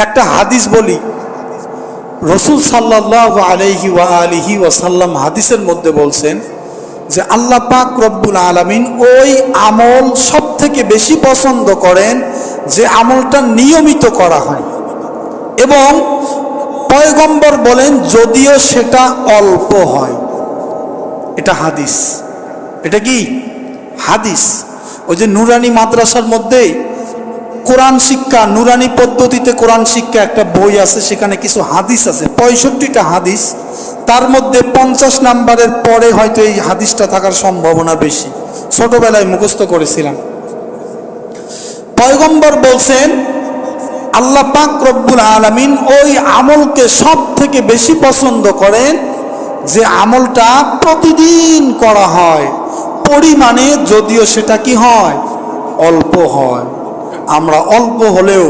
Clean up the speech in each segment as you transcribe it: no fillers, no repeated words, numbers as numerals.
একটা হাদিস বলি, রসুল সাল্লাল্লাহু আলাইহি ওয়া আলিহি ওয়াসাল্লাম হাদিসের মধ্যে বলছেন যে আল্লাহ পাক রব্বুল আলামিন ওই আমল সব থেকে বেশি পছন্দ করেন যে আমলটা নিয়মিত করা হয়, এবং পয়গম্বর বলেন যদিও সেটা অল্প হয়। এটা হাদিস। এটা কি হাদিস? ওই যে নুরানি মাদ্রাসার মধ্যে কোরআন শিক্ষা, নুরানি পদ্ধতিতে কোরআন শিক্ষা একটা বই আছে, সেখানে কিছু হাদিস আছে, 65টা হাদিস। তার মধ্যে 50 নাম্বারের পরে হয়তো এই হাদিসটা থাকার সম্ভাবনা বেশি। ছোটবেলায় মুখস্থ করেছিলাম। পয়গম্বর বলছেন আল্লাহ পাক রব্বুল আলামিন ওই আমলকে সব থেকে বেশি পছন্দ করেন যে আমলটা প্রতিদিন করা হয়, পরিমাণে যদিও সেটা কি হয়, অল্প হয়। আমরা অল্প হলেও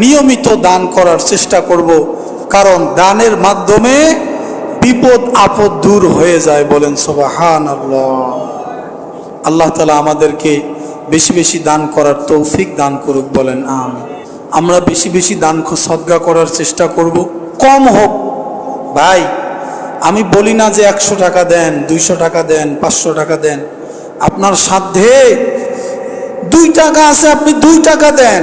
নিয়মিত দান করার চেষ্টা করব, কারণ দানের মাধ্যমে বিপদ আপদ দূর হয়ে যায়। বলেন সুবহানাল্লাহ। আল্লাহ তাআলা আমাদেরকে বেশি বেশি দান করার তৌফিক দান করুক। বলেন আমিন। আমরা বেশি বেশি দান সদকা করার চেষ্টা করব, কম হোক। ভাই, আমি বলি না যে 100 টাকা দেন, 200 টাকা দেন, 500 টাকা দেন। আপনার সাধ্যে 2 টাকা আছে, আপনি 2 টাকা দেন।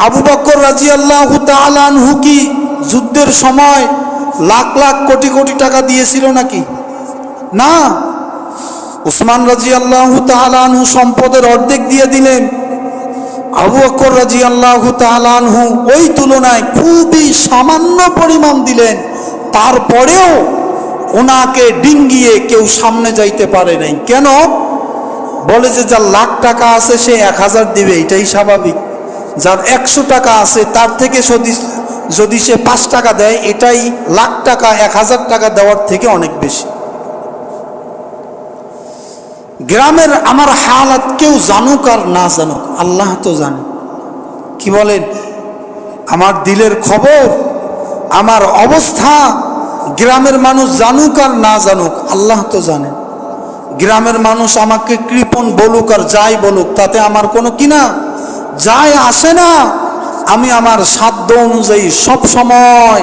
আবু বকর রাদিয়াল্লাহু তাআলা আনহু কি যুদ্ধের সময় লাখ লাখ কোটি কোটি টাকা দিয়েছিল নাকি? না। উসমান রাদিয়াল্লাহু তাআলা আনহু সম্পদের অর্ধেক দিয়ে দিলেন। আবু বকর রাদিয়াল্লাহু তাআলা আনহু ওই তুলনায় খুবই সামান্য পরিমাণ দিলেন। তারপরেও ওনাকে ডিঙ্গিয়ে কেউ সামনে যাইতে পারে নাই। কেন? বলে যে যার লাখ টাকা আছে সে 1000 দিবে, এটাই স্বাভাবিক। যার 100 টাকা আছে তার থেকে যদি সে 5 টাকা দেয়, এটাই লাখ টাকা 1000 টাকা দেওয়ার থেকে অনেক বেশি। গ্রামের আমার হালাত কেউ জানুক আর না জানুক, আল্লাহ তো জানে। কি বলেন? আমার দিলের খবর, আমার অবস্থা গ্রামের মানুষ জানুক আর না জানুক, আল্লাহ তো জানে। গ্রামের মানুষ আমাকে কৃপণ বলুক আর যাই বলুক, তাতে আমার কোনো কিনা যায় আসে না। আমি আমার সাধ্য অনুযায়ী সব সময়